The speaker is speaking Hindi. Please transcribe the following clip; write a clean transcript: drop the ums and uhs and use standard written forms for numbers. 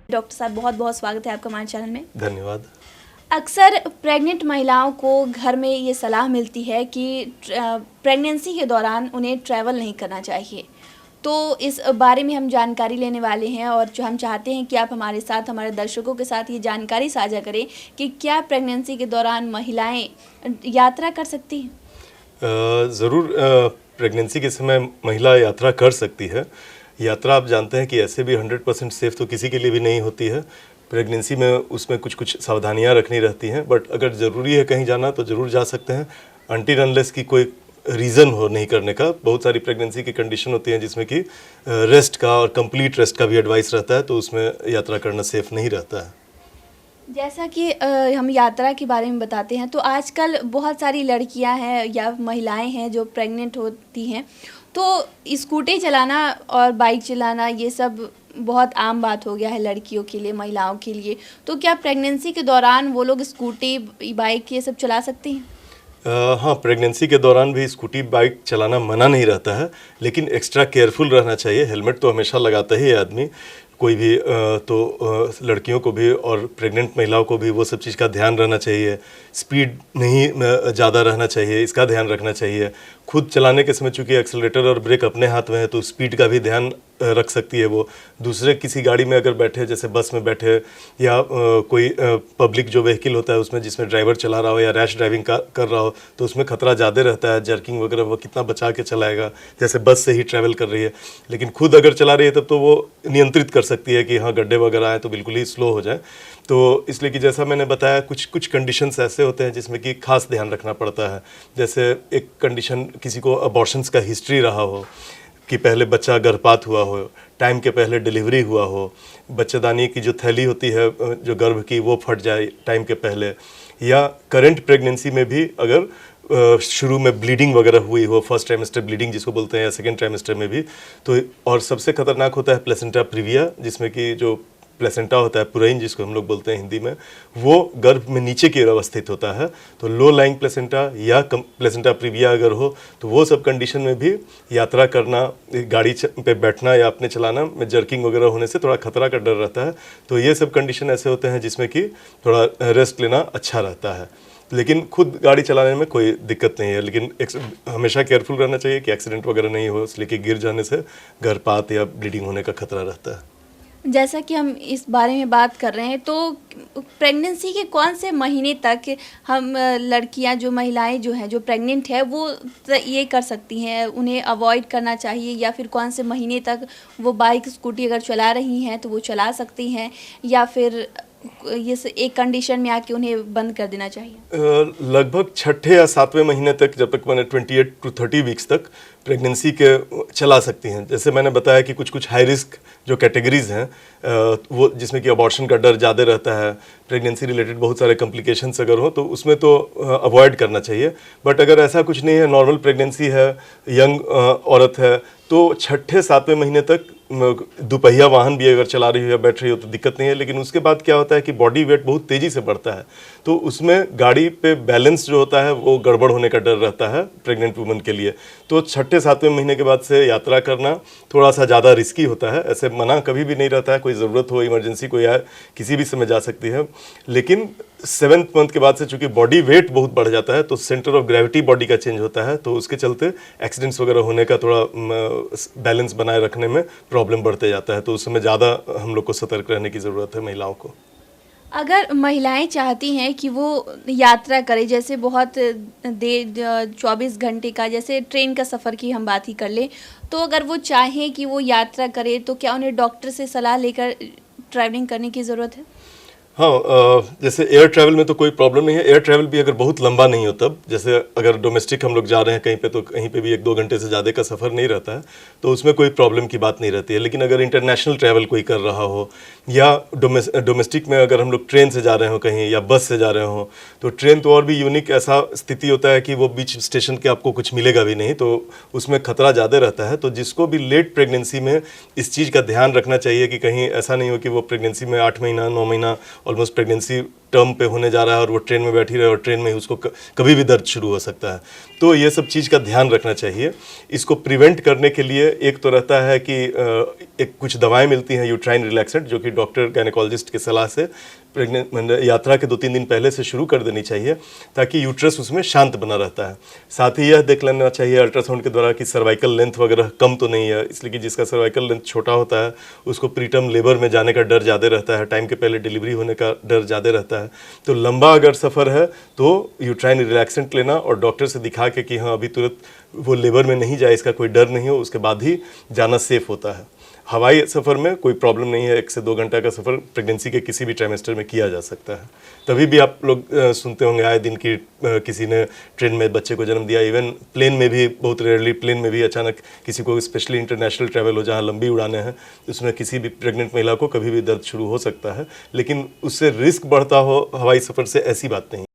डॉक्टर साहब, बहुत बहुत स्वागत है आपका हमारे चैनल में। धन्यवाद। अक्सर प्रेग्नेंट महिलाओं को घर में ये सलाह मिलती है कि प्रेगनेंसी के दौरान उन्हें ट्रैवल नहीं करना चाहिए। तो इस बारे में हम जानकारी लेने वाले हैं और जो हम चाहते हैं कि आप हमारे साथ, हमारे दर्शकों के साथ ये जानकारी साझा करें कि क्या प्रेगनेंसी के दौरान महिलाएं यात्रा कर सकती हैं? ज़रूर प्रेगनेंसी के समय महिला यात्रा कर सकती है। यात्रा आप जानते हैं कि ऐसे भी 100% सेफ़ तो किसी के लिए भी नहीं होती है। प्रेगनेंसी में उसमें कुछ कुछ सावधानियां रखनी रहती हैं, बट अगर ज़रूरी है कहीं जाना तो ज़रूर जा सकते हैं, अनटिल अनलेस की कोई रीज़न हो नहीं करने का। बहुत सारी प्रेगनेंसी की कंडीशन होती हैं जिसमें कि रेस्ट का और कंप्लीट रेस्ट का भी एडवाइस रहता है, तो उसमें यात्रा करना सेफ़ नहीं रहता है। जैसा कि हम यात्रा के बारे में बताते हैं, तो आजकल बहुत सारी लड़कियां हैं या महिलाएं हैं जो प्रेग्नेंट होती हैं, तो स्कूटी चलाना और बाइक चलाना ये सब बहुत आम बात हो गया है लड़कियों के लिए, महिलाओं के लिए। तो क्या प्रेगनेंसी के दौरान वो लोग स्कूटी, बाइक ये सब चला सकती हैं? हाँ, प्रेगनेंसी के दौरान भी स्कूटी बाइक चलाना मना नहीं रहता है, लेकिन एक्स्ट्रा केयरफुल रहना चाहिए। हेलमेट तो हमेशा लगाता ही है आदमी, कोई भी लड़कियों को भी और प्रेग्नेंट महिलाओं को भी वो सब चीज़ का ध्यान रहना चाहिए। स्पीड नहीं ज़्यादा रहना चाहिए, इसका ध्यान रखना चाहिए। खुद चलाने के समय चूँकि एक्सेलरेटर और ब्रेक अपने हाथ में है, तो स्पीड का भी ध्यान रख सकती है वो। दूसरे किसी गाड़ी में अगर बैठे, जैसे बस में बैठे या कोई पब्लिक जो व्हीकल होता है उसमें, जिसमें ड्राइवर चला रहा हो या रैश ड्राइविंग कर रहा हो, तो उसमें खतरा ज़्यादा रहता है। जर्किंग वगैरह वो कितना बचा के चलाएगा, जैसे बस से ही ट्रैवल कर रही है। लेकिन खुद अगर चला रही है तब तो वो नियंत्रित कर सकती है कि हाँ गड्ढे वगैरह आए तो बिल्कुल ही स्लो हो जाए। तो इसलिए कि जैसा मैंने बताया, कुछ कुछ कंडीशंस ऐसे होते हैं जिसमें कि खास ध्यान रखना पड़ता है। जैसे एक कंडीशन, किसी को अबॉर्शंस का हिस्ट्री रहा हो, कि पहले बच्चा गर्भपात हुआ हो, टाइम के पहले डिलीवरी हुआ हो, बच्चेदानी की जो थैली होती है जो गर्भ की, वो फट जाए टाइम के पहले, या करंट प्रेगनेंसी में भी अगर शुरू में ब्लीडिंग वगैरह हुई हो, फर्स्ट ट्राइमेस्टर ब्लीडिंग जिसको बोलते हैं, या सेकेंड ट्राइमेस्टर में भी। तो और सबसे खतरनाक होता है प्लेसेंटा प्रीविया, जिसमें कि जो प्लेसेंटा होता है, पुरैन जिसको हम लोग बोलते हैं हिंदी में, वो गर्भ में नीचे की ओर अवस्थित होता है। तो लो लाइंग प्लेसेंटा या प्लेसेंटा प्रीविया अगर हो, तो वो सब कंडीशन में भी यात्रा करना, गाड़ी पे बैठना या अपने चलाना में जर्किंग वगैरह होने से थोड़ा खतरा का डर रहता है। तो ये सब कंडीशन ऐसे होते हैं जिसमें कि थोड़ा रेस्ट लेना अच्छा रहता है। लेकिन खुद गाड़ी चलाने में कोई दिक्कत नहीं है, लेकिन हमेशा केयरफुल रहना चाहिए कि एक्सीडेंट वगैरह नहीं हो, इसलिए कि गिर जाने से गर्भपात या ब्लीडिंग होने का खतरा रहता है। जैसा कि हम इस बारे में बात कर रहे हैं, तो प्रेगनेंसी के कौन से महीने तक हम लड़कियां, जो महिलाएं जो हैं, जो प्रेग्नेंट है, वो ये कर सकती हैं, उन्हें अवॉइड करना चाहिए, या फिर कौन से महीने तक वो बाइक, स्कूटी अगर चला रही हैं तो वो चला सकती हैं, या फिर ये एक कंडीशन में आके उन्हें बंद कर देना चाहिए? लगभग 6ठे या 7वें महीने तक, जब तक मैंने 28 to 30 वीक्स तक प्रेगनेंसी के चला सकती हैं। जैसे मैंने बताया कि कुछ कुछ हाई रिस्क जो कैटेगरीज हैं, वो जिसमें कि अबॉर्शन का डर ज़्यादा रहता है, प्रेगनेंसी रिलेटेड बहुत सारे कॉम्प्लिकेशंस अगर हो, तो उसमें तो अवॉइड करना चाहिए। बट अगर ऐसा कुछ नहीं है, नॉर्मल प्रेगनेंसी है, यंग औरत है, तो 6ठे 7वें महीने तक दुपहिया वाहन भी अगर चला रही हो या बैठ रही हो तो दिक्कत नहीं है। लेकिन उसके बाद क्या होता है कि बॉडी वेट बहुत तेज़ी से बढ़ता है, तो उसमें गाड़ी पे बैलेंस जो होता है वो गड़बड़ होने का डर रहता है प्रेग्नेंट वुमन के लिए। तो 6ठे 7वें महीने के बाद से यात्रा करना थोड़ा सा ज़्यादा रिस्की होता है। ऐसे मना कभी भी नहीं रहता है, कोई ज़रूरत हो, इमरजेंसी कोई आए, किसी भी समय जा सकती है। लेकिन 7वें मंथ के बाद से चूंकि बॉडी वेट बहुत बढ़ जाता है, तो सेंटर ऑफ ग्रेविटी बॉडी का चेंज होता है, तो उसके चलते एक्सीडेंट्स वगैरह होने का थोड़ा बैलेंस बनाए रखने में प्रॉब्लम बढ़ते जाता है। तो उस समय ज़्यादा हम लोग को सतर्क रहने की ज़रूरत है महिलाओं को। अगर महिलाएं चाहती हैं कि वो यात्रा करें, जैसे बहुत देर 24 घंटे का, जैसे ट्रेन का सफ़र की हम बात ही कर लें, तो अगर वो चाहें कि वो यात्रा करें, तो क्या उन्हें डॉक्टर से सलाह लेकर ट्रैवलिंग करने की ज़रूरत है? हाँ, जैसे एयर ट्रैवल में तो कोई प्रॉब्लम नहीं है। एयर ट्रैवल भी अगर बहुत लंबा नहीं हो, तब जैसे अगर डोमेस्टिक हम लोग जा रहे हैं कहीं पे, तो कहीं पे भी 1-2 घंटे से ज़्यादा का सफ़र नहीं रहता है, तो उसमें कोई प्रॉब्लम की बात नहीं रहती है। लेकिन अगर इंटरनेशनल ट्रैवल कोई कर रहा हो, या डोमेस्टिक में अगर हम लोग ट्रेन से जा रहे हो कहीं, या बस से जा रहे हो, तो ट्रेन तो और भी यूनिक ऐसा स्थिति होता है कि वो बीच स्टेशन के आपको कुछ मिलेगा भी नहीं, तो उसमें खतरा ज़्यादा रहता है। तो जिसको भी लेट प्रेगनेंसी में इस चीज़ का ध्यान रखना चाहिए कि कहीं ऐसा नहीं हो कि वो प्रेगनेंसी में 8 महीना 9 महीना ऑलमोस्ट प्रेगनेंसी टर्म पे होने जा रहा है और वो ट्रेन में बैठी रहे और ट्रेन में ही उसको कभी भी दर्द शुरू हो सकता है। तो ये सब चीज़ का ध्यान रखना चाहिए। इसको प्रिवेंट करने के लिए एक तो रहता है कि एक कुछ दवाएं मिलती हैं यूट्राइन रिलैक्सेंट, जो कि डॉक्टर गायनेकोलॉजिस्ट की सलाह से प्रेग्नेंट यात्रा के 2-3 दिन पहले से शुरू कर देनी चाहिए, ताकि यूट्रस उसमें शांत बना रहता है। साथ ही यह देख लेना चाहिए अल्ट्रासाउंड के द्वारा कि सर्वाइकल लेंथ वगैरह कम तो नहीं है, इसलिए कि जिसका सर्वाइकल लेंथ छोटा होता है उसको प्रीटर्म लेबर में जाने का डर ज़्यादा रहता है, टाइम के पहले डिलीवरी होने का डर ज़्यादा रहता है। तो लंबा अगर सफ़र है तो यूट्राइन रिलैक्सेंट लेना और डॉक्टर से दिखा के कि हाँ अभी तुरंत वो लेबर में नहीं जाए, इसका कोई डर नहीं हो, उसके बाद ही जाना सेफ होता है। हवाई सफ़र में कोई प्रॉब्लम नहीं है, 1 से 2 घंटा का सफ़र प्रेगनेंसी के किसी भी ट्राइमेस्टर में किया जा सकता है। तभी भी आप लोग सुनते होंगे आए दिन की किसी ने ट्रेन में बच्चे को जन्म दिया। इवन प्लेन में भी बहुत रेयरली, प्लेन में भी अचानक किसी को, स्पेशली इंटरनेशनल ट्रैवल हो जहाँ लंबी उड़ानें हैं, उसमें किसी भी प्रेग्नेंट महिला को कभी भी दर्द शुरू हो सकता है। लेकिन उससे रिस्क बढ़ता हो हवाई सफ़र से, ऐसी बात नहीं।